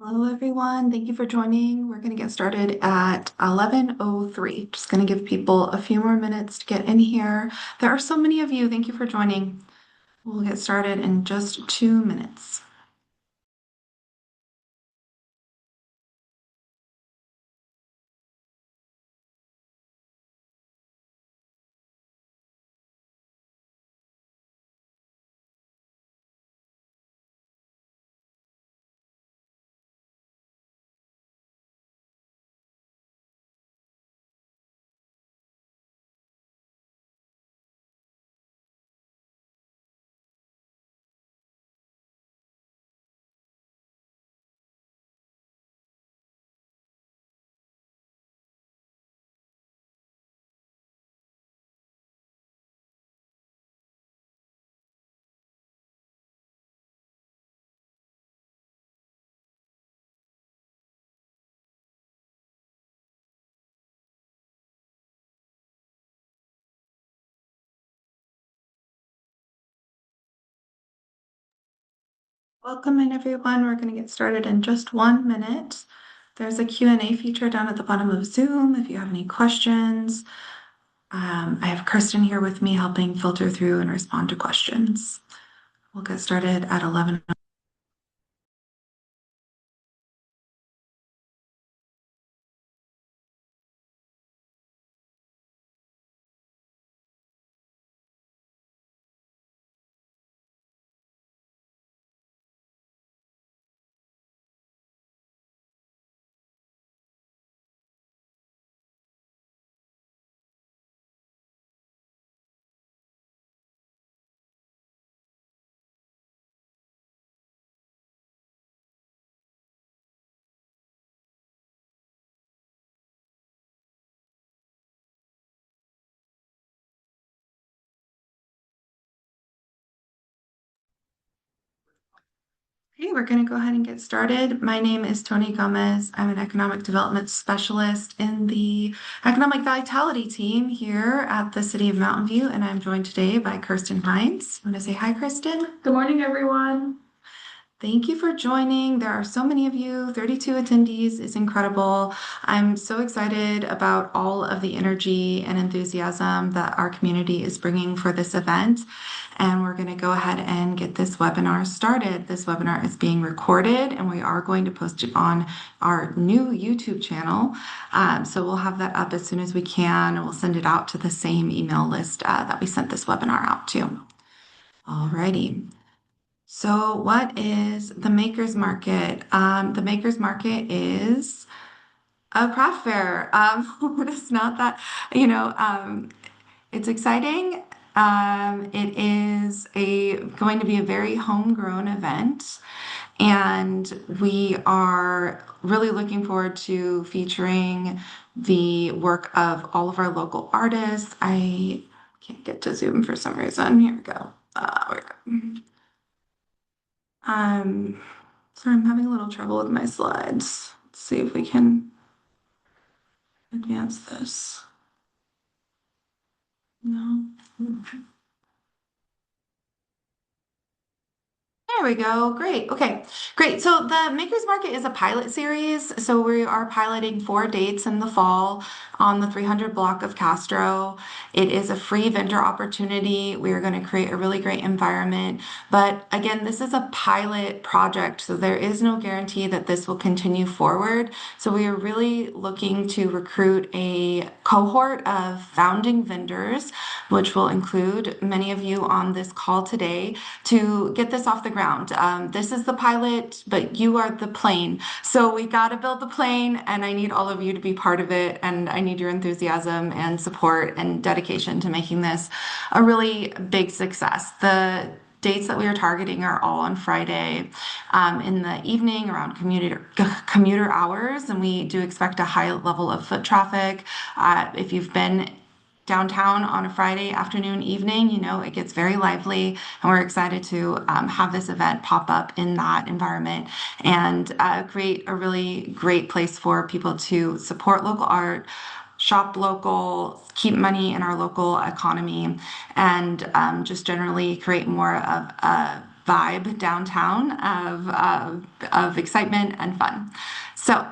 Hello, everyone. Thank you for joining. We're going to get started at 11:03. Just going to give people a few more minutes to get in here. There are so many of you. Thank you for joining. We'll get started in just 2 minutes. Welcome in, everyone. We're going to get started in just 1 minute. There's a Q&A feature down at the bottom of Zoom if you have any questions. I have Kirsten here with me helping filter through and respond to questions. We'll get started at 11. Okay, we're going to go ahead and get started. My name is Tony Gomez. I'm an economic development specialist in the economic vitality team here at the City of Mountain View, and I'm joined today by Kirsten Hines. Want to say hi, Kirsten? Good morning, everyone. Thank you for joining. There are so many of you. 32 attendees is incredible. I'm so excited about all of the energy and enthusiasm that our community is bringing for this event. And we're going to go ahead and get this webinar started. This webinar is being recorded and we are going to post it on our new YouTube channel. So we'll have that up as soon as we can, and we'll send it out to the same email list that we sent this webinar out to. Alrighty. So what is the Makers Market? The Makers Market is a craft fair. It's not that, it's exciting. It is going to be a very homegrown event, and we are really looking forward to featuring the work of all of our local artists. I can't get to Zoom for some reason. Here we go. Um, so I'm having a little trouble with my slides. Let's see if we can advance this. No. There we go. Great. Okay, great. So the Makers Market is a pilot series. So we are piloting 4 dates in the fall on the 300 block of Castro. It is a free vendor opportunity. We are going to create a really great environment. But again, this is a pilot project, so there is no guarantee that this will continue forward. So we are really looking to recruit a cohort of founding vendors, which will include many of you on this call today, to get this off the ground. This is the pilot, but you are the plane. So we got to build the plane, and I need all of you to be part of it. And I need your enthusiasm and support and dedication to making this a really big success. The dates that we are targeting are all on Friday in the evening around commuter hours, and we do expect a high level of foot traffic. If you've been downtown on a Friday afternoon, evening, it gets very lively, and we're excited to have this event pop up in that environment and create a really great place for people to support local art, shop local, keep money in our local economy, and just generally create more of a vibe downtown of excitement and fun. So,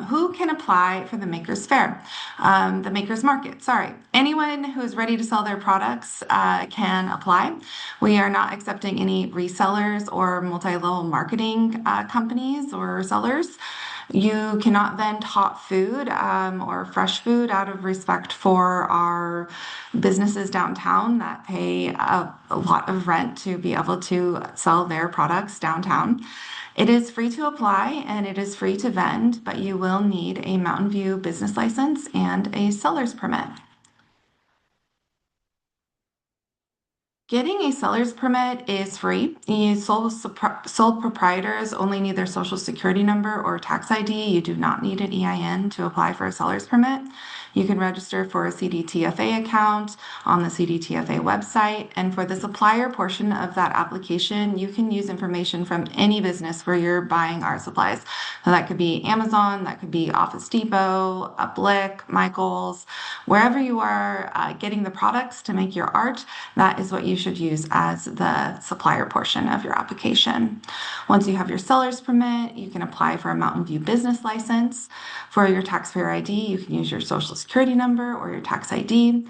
who can apply for the Makers Fair? The Makers Market, sorry. Anyone who is ready to sell their products can apply. We are not accepting any resellers or multi-level marketing companies or sellers. You cannot vend hot food or fresh food out of respect for our businesses downtown that pay a lot of rent to be able to sell their products downtown. It is free to apply and it is free to vend, but you will need a Mountain View business license and a seller's permit. Getting a seller's permit is free. Sole proprietors only need their social security number or tax ID. You do not need an EIN to apply for a seller's permit. You can register for a CDTFA account on the CDTFA website. And for the supplier portion of that application, you can use information from any business where you're buying art supplies. So that could be Amazon, that could be Office Depot, Blick, Michaels, wherever you are getting the products to make your art, that is what you should use as the supplier portion of your application. Once you have your seller's permit, you can apply for a Mountain View business license. For your taxpayer ID, you can use your social security number or your tax ID.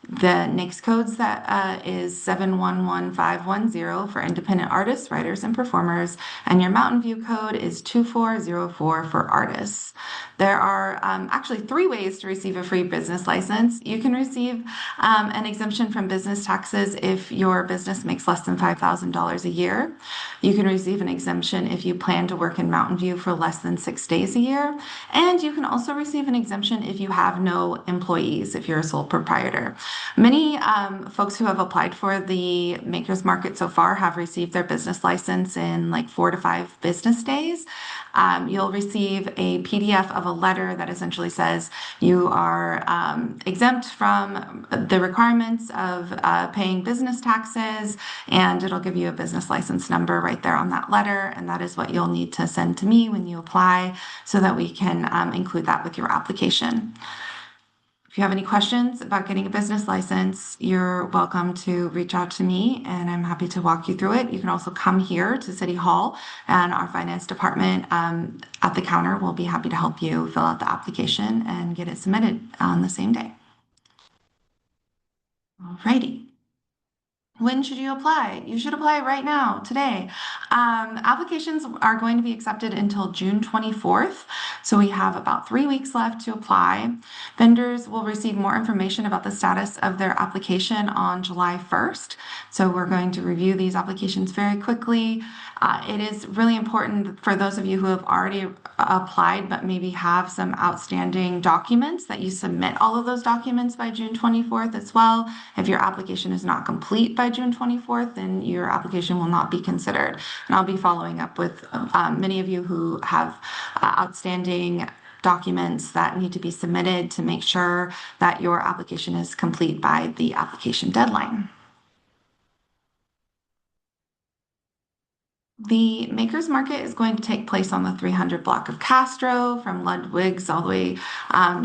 The NAICS codes that is 711510 for independent artists, writers, and performers, and your Mountain View code is 2404 for artists. There are actually 3 ways to receive a free business license. You can receive an exemption from business taxes if your business makes less than $5,000 a year. You can receive an exemption if you plan to work in Mountain View for less than 6 days a year. And you can also receive an exemption if you have no employees, if you're a sole proprietor. Many folks who have applied for the Makers Market so far have received their business license in like 4 to 5 business days. You'll receive a PDF of a letter that essentially says you are exempt from the requirements of paying business taxes, and it'll give you a business license number right there on that letter, and that is what you'll need to send to me when you apply so that we can include that with your application. If you have any questions about getting a business license, you're welcome to reach out to me and I'm happy to walk you through it. You can also come here to City Hall and our finance department at the counter will be happy to help you fill out the application and get it submitted on the same day. Alrighty. When should you apply? You should apply right now, today. Applications are going to be accepted until June 24th. So we have about 3 weeks left to apply. Vendors will receive more information about the status of their application on July 1st. So we're going to review these applications very quickly. It is really important for those of you who have already applied but maybe have some outstanding documents that you submit all of those documents by June 24th as well. If your application is not complete by June 24th, then your application will not be considered. And I'll be following up with many of you who have outstanding documents that need to be submitted to make sure that your application is complete by the application deadline. The Makers Market is going to take place on the 300 block of Castro from Ludwig's all the way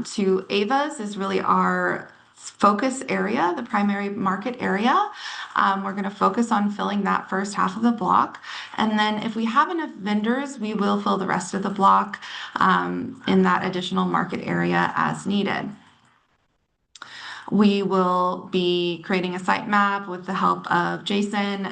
to Ava's is really our focus area, the primary market area. We're going to focus on filling that first half of the block. And then if we have enough vendors, we will fill the rest of the block in that additional market area as needed. We will be creating a site map with the help of Jason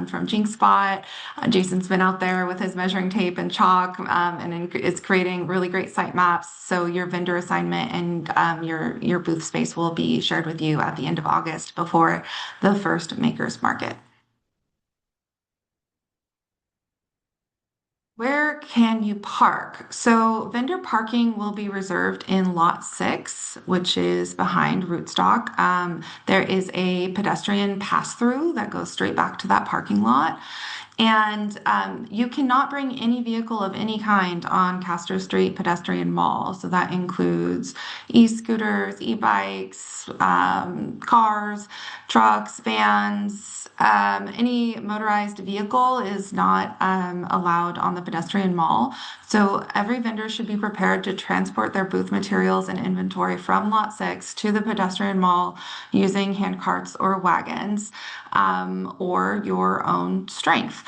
from JinkSpot. Jason's been out there with his measuring tape and chalk and is creating really great site maps. So your vendor assignment and your booth space will be shared with you at the end of August before the first Makers Market. Where can you park? So vendor parking will be reserved in lot 6, which is behind Rootstock. There is a pedestrian pass-through that goes straight back to that parking lot. And you cannot bring any vehicle of any kind on Castro Street Pedestrian Mall. So that includes e-scooters, e-bikes, cars, trucks, vans. Any motorized vehicle is not allowed on the pedestrian mall. So every vendor should be prepared to transport their booth materials and inventory from Lot 6 to the pedestrian mall using hand carts or wagons, or your own strength.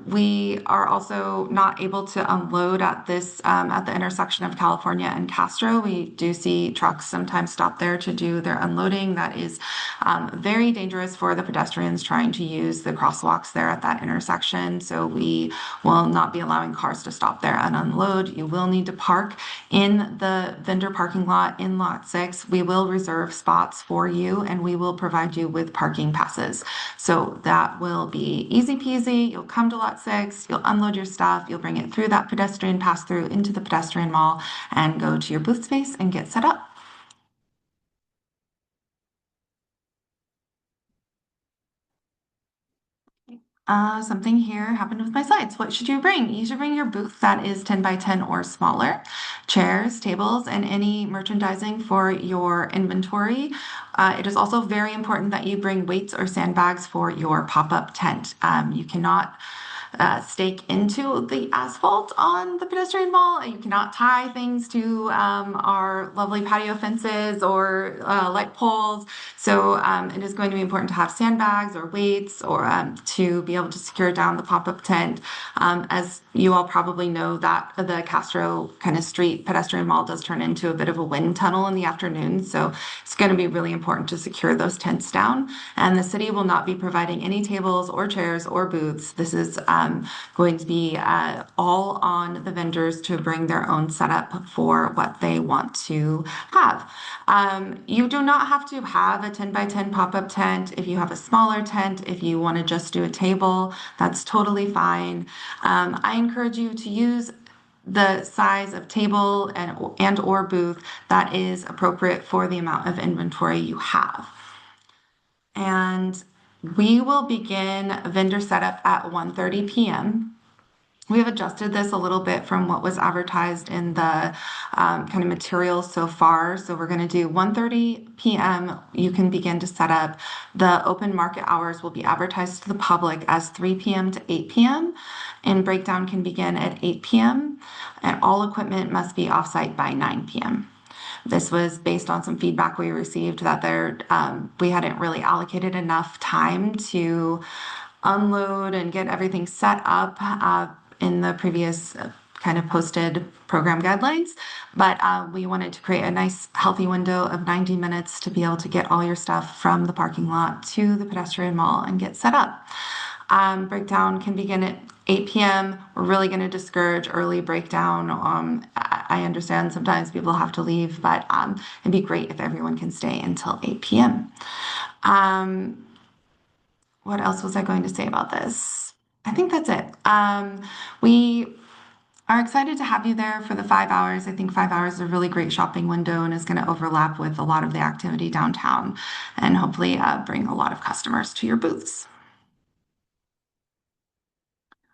We are also not able to unload at this at the intersection of California and Castro. We do see trucks sometimes stop there to do their unloading. That is very dangerous for the pedestrians trying to use the crosswalks there at that intersection. So we will not be allowing cars to stop there and unload. You will need to park in the vendor parking lot in Lot 6. We will reserve spots for you and we will provide you with parking passes. So that will be easy peasy. You'll come to Lot 6, you'll unload your stuff, you'll bring it through that pedestrian pass through into the pedestrian mall and go to your booth space and get set up. Something here happened with my slides. What should you bring? You should bring your booth that is 10 by 10 or smaller, chairs, tables, and any merchandising for your inventory. It is also very important that you bring weights or sandbags for your pop-up tent. You cannot stake into the asphalt on the pedestrian mall. You cannot tie things to our lovely patio fences or light poles. So it is going to be important to have sandbags or weights or to be able to secure down the pop-up tent. As you all probably know, that the Castro kind of street pedestrian mall does turn into a bit of a wind tunnel in the afternoon. So it's going to be really important to secure those tents down. And the city will not be providing any tables or chairs or booths. This is going to be all on the vendors to bring their own setup for what they want to have. You do not have to have a 10 by 10 pop-up tent. If you have a smaller tent, if you want to just do a table, that's totally fine. I encourage you to use the size of table and or booth that is appropriate for the amount of inventory you have. And we will begin vendor setup at 1:30 p.m. We have adjusted this a little bit from what was advertised in the kind of materials so far. So we're going to do 1:30 p.m. You can begin to set up. The open market hours will be advertised to the public as 3 p.m. to 8 p.m. and breakdown can begin at 8 p.m. and all equipment must be offsite by 9 p.m. This was based on some feedback we received that we hadn't really allocated enough time to unload and get everything set up in the previous kind of posted program guidelines. But we wanted to create a nice healthy window of 90 minutes to be able to get all your stuff from the parking lot to the pedestrian mall and get set up. Breakdown can begin at 8 p.m. We're really going to discourage early breakdown. I understand sometimes people have to leave, but it'd be great if everyone can stay until 8 p.m. What else was I going to say about this? I think that's it. We are excited to have you there for the 5 hours. I think 5 hours is a really great shopping window and is going to overlap with a lot of the activity downtown and hopefully bring a lot of customers to your booths.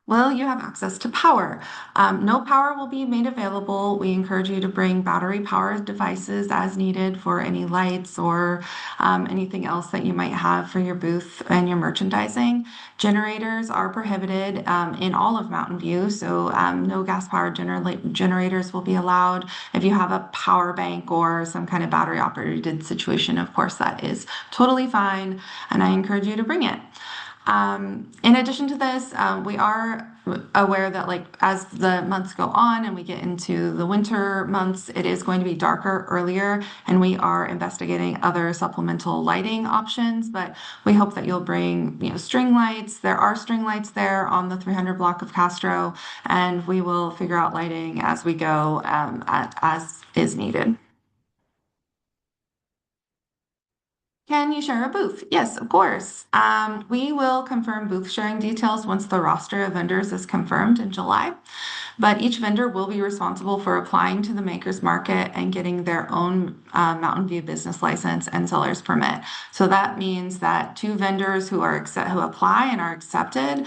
Well, you have access to power. No power will be made available. We encourage you to bring battery powered devices as needed for any lights or anything else that you might have for your booth and your merchandising. Generators are prohibited in all of Mountain View, so no gas powered generators will be allowed. If you have a power bank or some kind of battery operated situation, of course, that is totally fine, and I encourage you to bring it. In addition to this, we are aware that like as the months go on and we get into the winter months, it is going to be darker earlier, and we are investigating other supplemental lighting options. But we hope that you'll bring, string lights. There are string lights there on the 300 block of Castro, and we will figure out lighting as we go, as is needed. Can you share a booth? Yes, of course. We will confirm booth sharing details once the roster of vendors is confirmed in July. but each vendor will be responsible for applying to the Makers Market and getting their own Mountain View business license and seller's permit. So that means that two vendors who apply and are accepted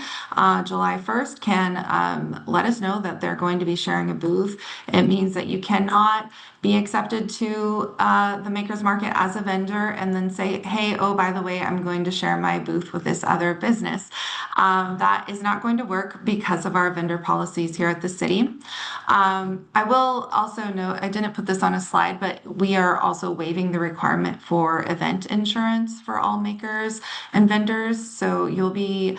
July 1st can let us know that they're going to be sharing a booth. It means that you cannot be accepted to the Makers Market as a vendor and then say, hey, oh, by the way, I'm going to share my booth with this other business. That is not going to work because of our vendor policies here at the city. I will also note, I didn't put this on a slide, but we are also waiving the requirement for event insurance for all makers and vendors. So you'll be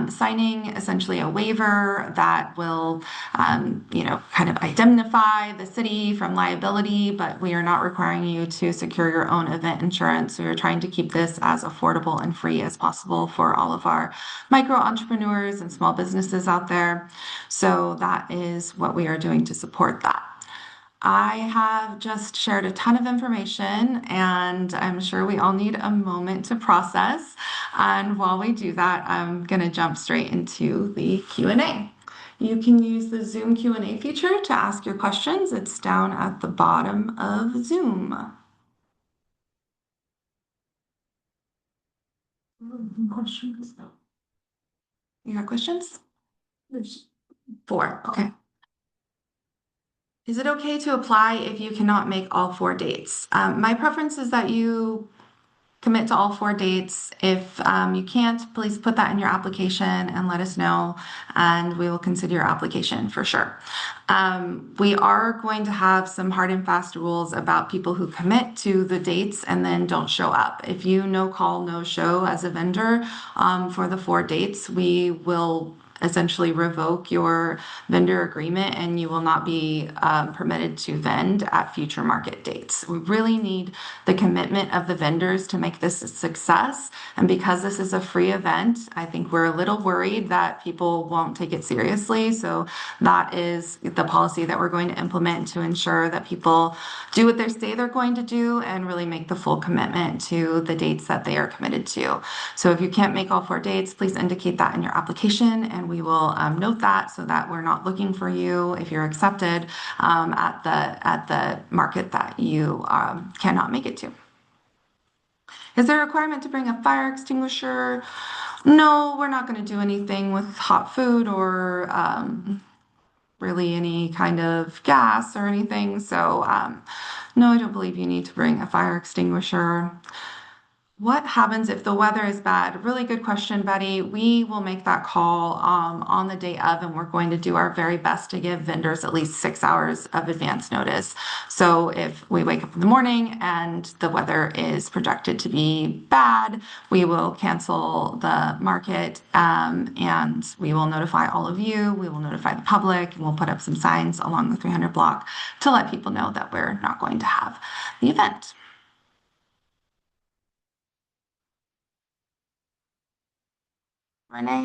signing essentially a waiver that will, kind of indemnify the city from liability, but we are not requiring you to secure your own event insurance. We are trying to keep this as affordable and free as possible for all of our micro entrepreneurs and small businesses out there. So that is what we are doing to support that. I have just shared a ton of information and I'm sure we all need a moment to process. And while we do that, I'm going to jump straight into the Q&A. You can use the Zoom Q&A feature to ask your questions. It's down at the bottom of Zoom. Questions? You got questions? There's 4. Okay. Is it okay to apply if you cannot make all 4 dates? My preference is that you commit to all 4 dates. If you can't, please put that in your application and let us know, and we will consider your application for sure. We are going to have some hard and fast rules about people who commit to the dates and then don't show up. If you no call, no show as a vendor for the 4 dates, we will essentially revoke your vendor agreement and you will not be permitted to vend at future market dates. We really need the commitment of the vendors to make this a success. And because this is a free event, I think we're a little worried that people won't take it seriously. So that is the policy that we're going to implement to ensure that people do what they say they're going to do and really make the full commitment to the dates that they are committed to. So if you can't make all 4 dates, please indicate that in your application and we will note that so that we're not looking for you if you're accepted at the market that you cannot make it to. Is there a requirement to bring a fire extinguisher? No, we're not going to do anything with hot food or really any kind of gas or anything. So no, I don't believe you need to bring a fire extinguisher. What happens if the weather is bad? Really good question, Betty. We will make that call on the day of, and we're going to do our very best to give vendors at least 6 hours of advance notice. So if we wake up in the morning and the weather is projected to be bad, we will cancel the market and we will notify all of you. We will notify the public and we'll put up some signs along the 300 block to let people know that we're not going to have the event. Renee,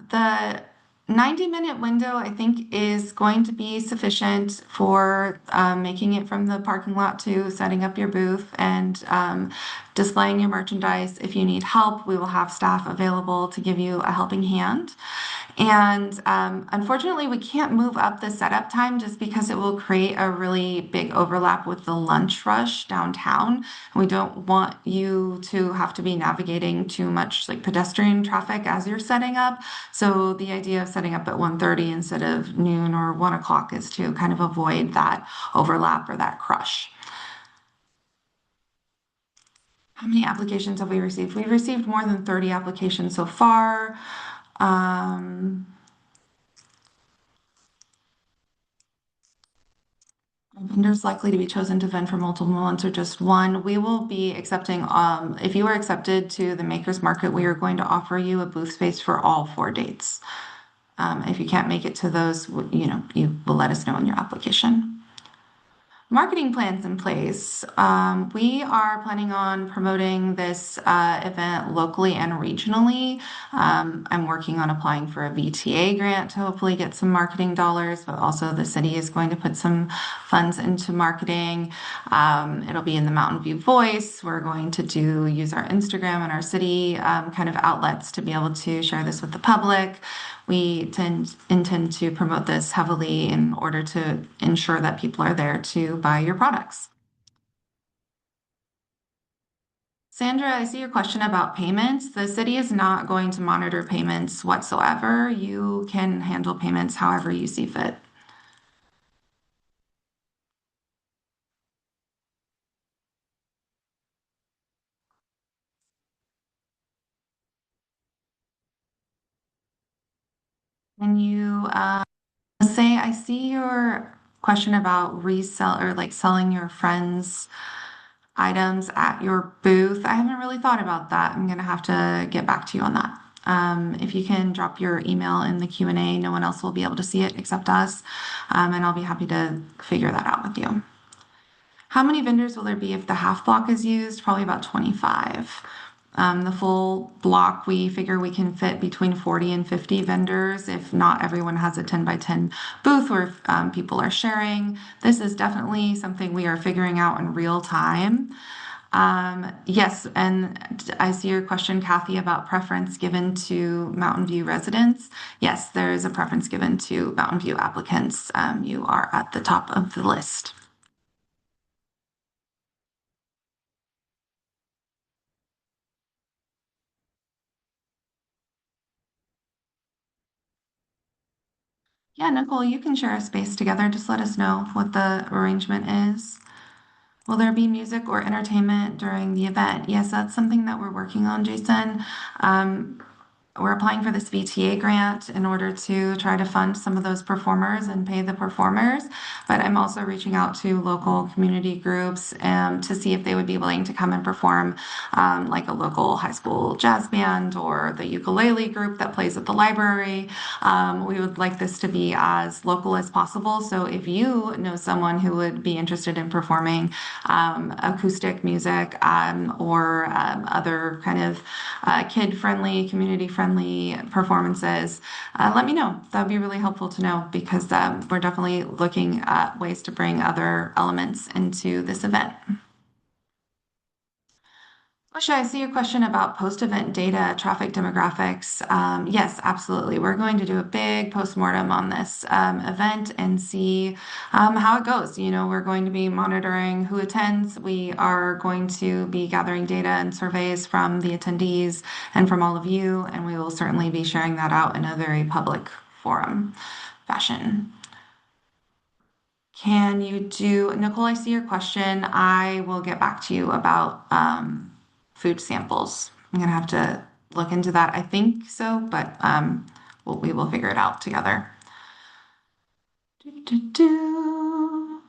the 90-minute window, I think, is going to be sufficient for making it from the parking lot to setting up your booth and displaying your merchandise. If you need help, we will have staff available to give you a helping hand. And unfortunately, we can't move up the setup time just because it will create a really big overlap with the lunch rush downtown. We don't want you to have to be navigating too much like pedestrian traffic as you're setting up. So the idea of setting up at 1:30 instead of noon or 1 o'clock is to kind of avoid that overlap or that crush. How many applications have we received? We've received more than 30 applications so far. Vendors likely to be chosen to vend for multiple months or just one. We will be accepting, if you are accepted to the Makers Market, we are going to offer you a booth space for all 4 dates. If you can't make it to those, you will let us know in your application. marketing plans in place. We are planning on promoting this event locally and regionally. I'm working on applying for a VTA grant to hopefully get some marketing dollars, but also the city is going to put some funds into marketing. It'll be in the Mountain View Voice. We're going to use our Instagram and our city kind of outlets to be able to share this with the public. Intend to promote this heavily in order to ensure that people are there to buy your products. Sandra, I see your question about payments. The city is not going to monitor payments whatsoever. You can handle payments however you see fit. Can you say, I see your question about resell or like selling your friends' items at your booth. I haven't really thought about that. I'm gonna have to get back to you on that. If you can drop your email in the Q&A, no one else will be able to see it except us, and I'll be happy to figure that out with you. How many vendors will there be if the half block is used? Probably about 25. The full block, we figure we can fit between 40 and 50 vendors if not everyone has a 10 by 10 booth where people are sharing. This is definitely something we are figuring out in real time. Yes, and I see your question, Kathy, about preference given to Mountain View residents. Yes, there is a preference given to Mountain View applicants. You are at the top of the list. Yeah, Nicole, you can share a space together. Just let us know what the arrangement is. Will there be music or entertainment during the event? Yes, that's something that we're working on, Jason. Um, we're applying for this VTA grant in order to try to fund some of those performers and pay the performers. But I'm also reaching out to local community groups to see if they would be willing to come and perform, like a local high school jazz band or the ukulele group that plays at the library. We would like this to be as local as possible. So if you know someone who would be interested in performing acoustic music or other kind of kid-friendly, community-friendly performances, let me know. That would be really helpful to know because we're definitely looking at ways to bring other elements into this event. Osha, I see your question about post-event data, traffic demographics. Yes, absolutely. We're going to do a big postmortem on this event and see how it goes. You know, we're going to be monitoring who attends. We are going to be gathering data and surveys from the attendees and from all of you, and we will certainly be sharing that out in a very public forum fashion. Can you do, Nicole, I see your question. I will get back to you about food samples. I'm gonna have to look into that. I think so, but we will figure it out together. Do, do.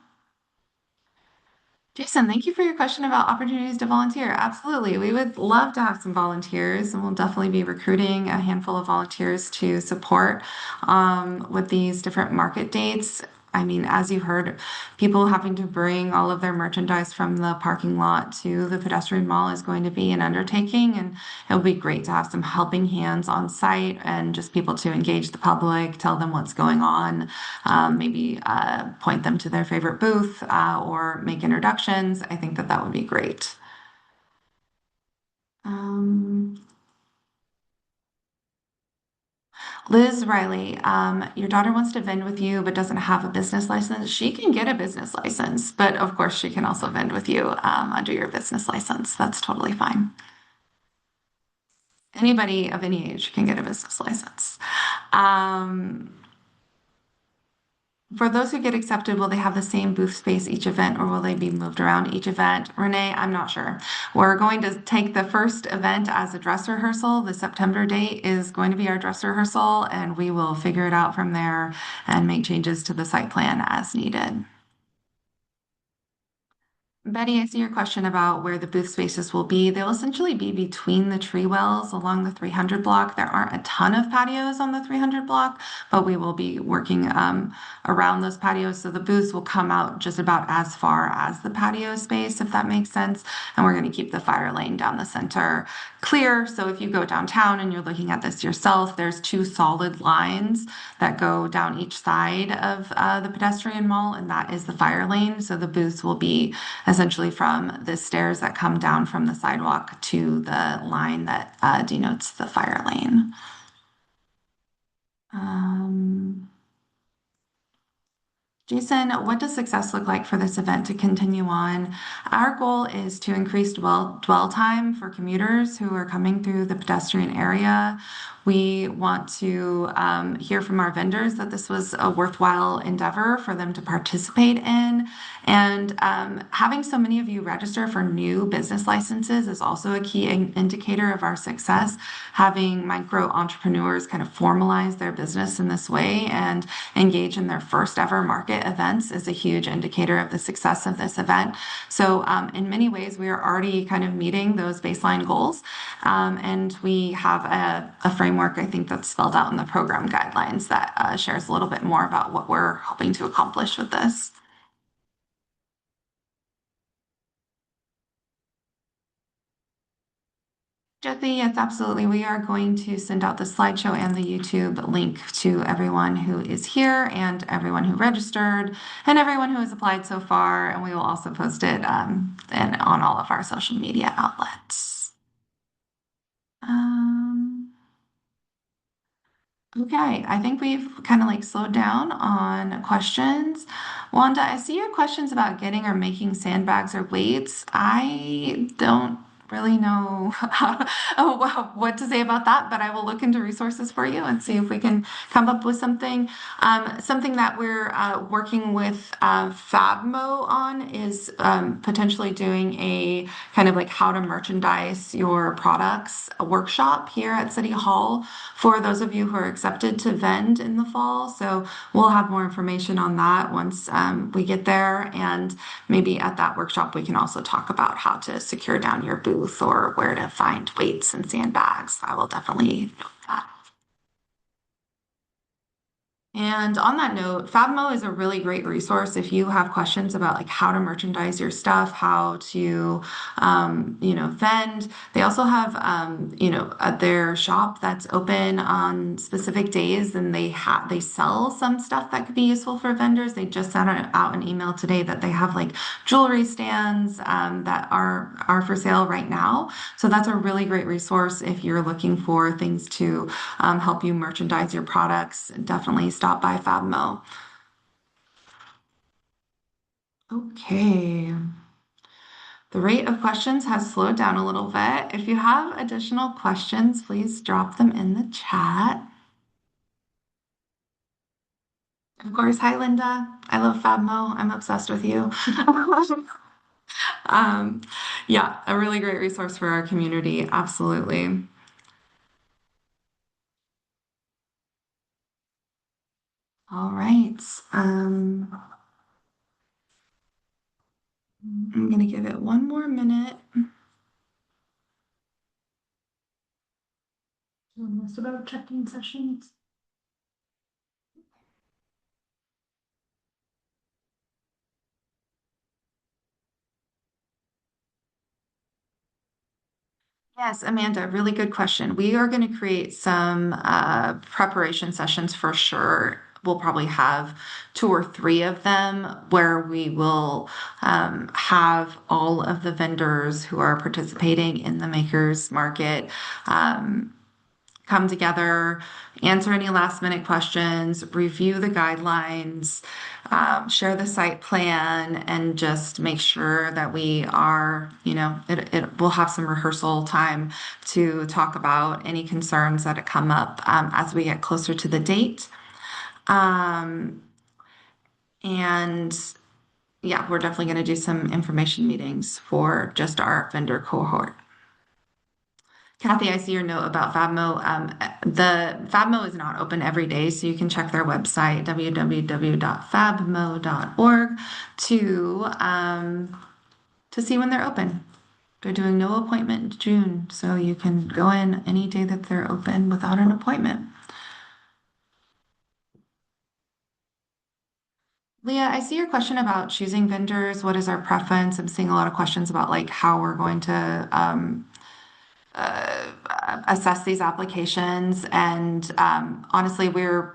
Jason, thank you for your question about opportunities to volunteer. Absolutely. We would love to have some volunteers, and we'll definitely be recruiting a handful of volunteers to support with these different market dates. I mean, as you heard, people having to bring all of their merchandise from the parking lot to the pedestrian mall is going to be an undertaking, and it will be great to have some helping hands on site and just people to engage the public, tell them what's going on, maybe point them to their favorite booth or make introductions. I think that that would be great. Um, Liz Riley, your daughter wants to vend with you but doesn't have a business license. She can get a business license, but of course she can also vend with you under your business license. That's totally fine. Anybody of any age can get a business license. Um, For those who get accepted, will they have the same booth space each event or will they be moved around each event? Renee, I'm not sure. We're going to take the first event as a dress rehearsal. The September date is going to be our dress rehearsal, and we will figure it out from there and make changes to the site plan as needed. Betty, I see your question about where the booth spaces will be. They'll essentially be between the tree wells along the 300 block. There aren't a ton of patios on the 300 block, but we will be working around those patios. So the booths will come out just about as far as the patio space, if that makes sense. And we're going to keep the fire lane down the center clear. So if you go downtown and you're looking at this yourself, there's two solid lines that go down each side of the pedestrian mall, and that is the fire lane. So the booths will be essentially from the stairs that come down from the sidewalk to the line that denotes the fire lane. Um, Jason, what does success look like for this event to continue on? Our goal is to increase dwell time for commuters who are coming through the pedestrian area. We want to hear from our vendors that this was a worthwhile endeavor for them to participate in. And having so many of you register for new business licenses is also a key indicator of our success. Having micro entrepreneurs kind of formalize their business in this way and engage in their first ever market events is a huge indicator of the success of this event. So, in many ways, we are already kind of meeting those baseline goals. And we have a framework, I think, that's spelled out in the program guidelines that shares a little bit more about what we're hoping to accomplish with this. Jesse, yes, absolutely. We are going to send out the slideshow and the YouTube link to everyone who is here and everyone who registered and everyone who has applied so far. And we will also post it and on all of our social media outlets. Um, Okay, I think we've kind of like slowed down on questions. Wanda, I see your questions about getting or making sandbags or weights. I don't really know what to say about that, but I will look into resources for you and see if we can come up with something. Something that we're working with FabMo on is potentially doing a kind of like how to merchandise your products workshop here at City Hall for those of you who are accepted to vend in the fall. So we'll have more information on that once we get there. And maybe at that workshop, we can also talk about how to secure down your booth or where to find weights and sandbags. I will definitely note that. And on that note, Fabmo is a really great resource if you have questions about like how to merchandise your stuff, how to, vend. They also have, their shop that's open on specific days, and they sell some stuff that could be useful for vendors. They just sent out an email today that they have like jewelry stands that are for sale right now. So that's a really great resource if you're looking for things to help you merchandise your products. Definitely stop by Fabmo. Okay. The rate of questions has slowed down a little bit. If you have additional questions, please drop them in the chat. Of course, hi Linda. I love Fabmo. I'm obsessed with you. um, yeah, a really great resource for our community. Absolutely. All right. I'm gonna give it one more minute. Almost about check-in sessions. Yes, Amanda, really good question. We are going to create some preparation sessions for sure. We'll probably have two or three of them where we will have all of the vendors who are participating in the makers market come together, answer any last minute questions, review the guidelines, share the site plan, and just make sure that we are, we'll have some rehearsal time to talk about any concerns that come up as we get closer to the date. Um, and yeah, we're definitely going to do some information meetings for just our vendor cohort. Kathy, I see your note about Fabmo. The Fabmo is not open every day, so you can check their website, www.fabmo.org, to to see when they're open. They're doing no appointment in June, so you can go in any day that they're open without an appointment. Leah, I see your question about choosing vendors. What is our preference? I'm seeing a lot of questions about like how we're going to uh, assess these applications. And honestly, we're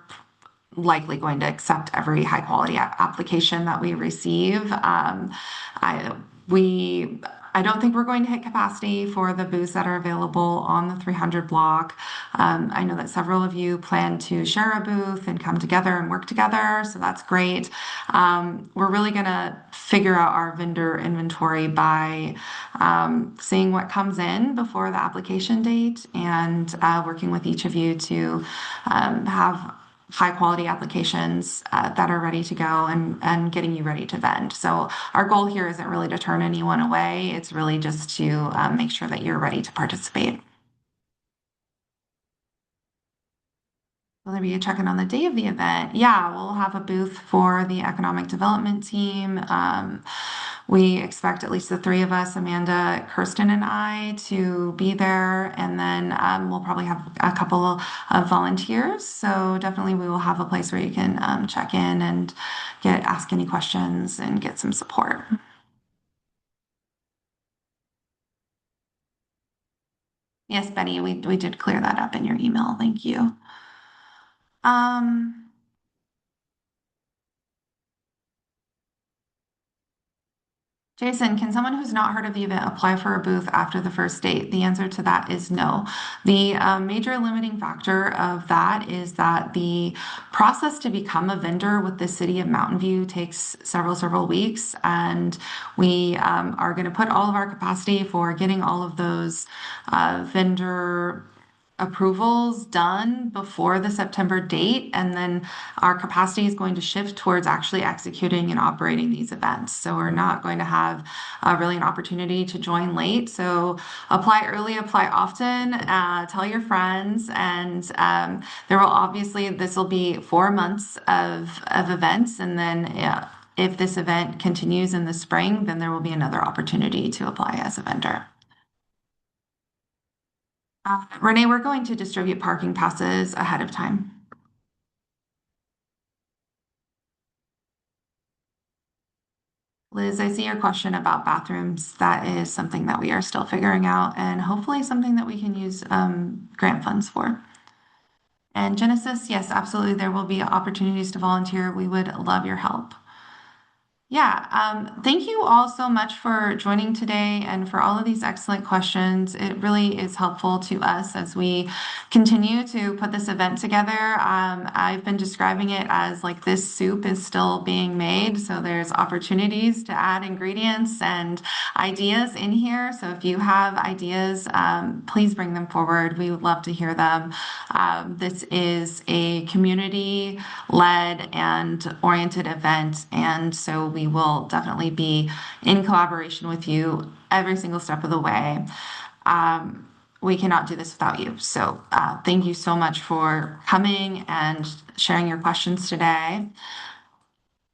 likely going to accept every high quality application that we receive. I we I don't think we're going to hit capacity for the booths that are available on the 300 block. I know that several of you plan to share a booth and come together and work together, so that's great. We're really going to figure out our vendor inventory by seeing what comes in before the application date and working with each of you to have high quality applications that are ready to go and getting you ready to vend. So our goal here isn't really to turn anyone away. It's really just to make sure that you're ready to participate. Will there be a check-in on the day of the event? Yeah, we'll have a booth for the economic development team. We expect at least the three of us, Amanda, Kirsten, and I, to be there. And then we'll probably have a couple of volunteers. So definitely we will have a place where you can check in and ask any questions and get some support. Yes, Betty, we did clear that up in your email. Thank you. Um, Jason, can someone who's not heard of the event apply for a booth after the first date? The answer to that is no. The major limiting factor of that is that the process to become a vendor with the city of Mountain View takes several weeks, and we are going to put all of our capacity for getting all of those vendor approvals done before the September date, and then our capacity is going to shift towards actually executing and operating these events. So we're not going to have really an opportunity to join late. So apply early, apply often, tell your friends, and there will obviously, this will be 4 months of events, and then if this event continues in the spring, then there will be another opportunity to apply as a vendor. Renee, we're going to distribute parking passes ahead of time. Liz, I see your question about bathrooms. That is something that we are still figuring out and hopefully something that we can use grant funds for. And Genesis, yes, absolutely. There will be opportunities to volunteer. We would love your help. Yeah, thank you all so much for joining today and for all of these excellent questions. It really is helpful to us as we continue to put this event together. I've been describing it as like this soup is still being made, so there's opportunities to add ingredients and ideas in here. So if you have ideas, please bring them forward. We would love to hear them. This is a community-led and oriented event, and so we will definitely be in collaboration with you every single step of the way. We cannot do this without you. So thank you so much for coming and sharing your questions today.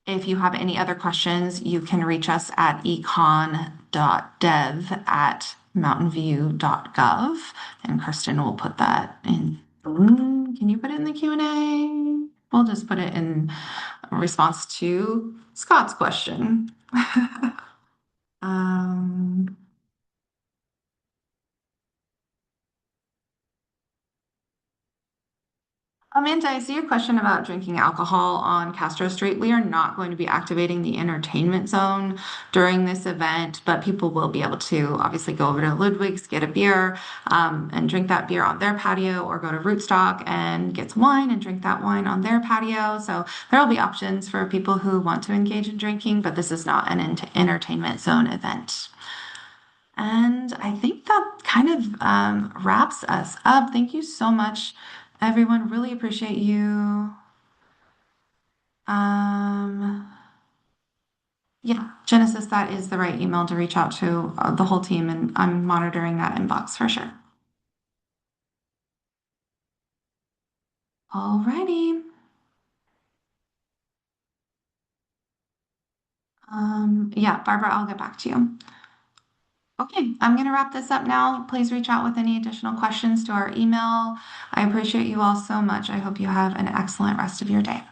If you have any other questions, you can reach us at econ.dev@mountainview.gov, and Kristen will put that in. Can you put it in the Q&A? We'll just put it in response to Scott's question. um, Amanda, I see your question about drinking alcohol on Castro Street. We are not going to be activating the entertainment zone during this event, but people will be able to obviously go over to Ludwig's, get a beer, and drink that beer on their patio, or go to Rootstock and get some wine and drink that wine on their patio. So there will be options for people who want to engage in drinking, but this is not an entertainment zone event. And I think that kind of wraps us up. Thank you so much, everyone. Really appreciate you. Um, yeah, Genesis, that is the right email to reach out to the whole team, and I'm monitoring that inbox for sure. Alrighty. Yeah, Barbara, I'll get back to you. Okay, I'm going to wrap this up now. Please reach out with any additional questions to our email. I appreciate you all so much. I hope you have an excellent rest of your day.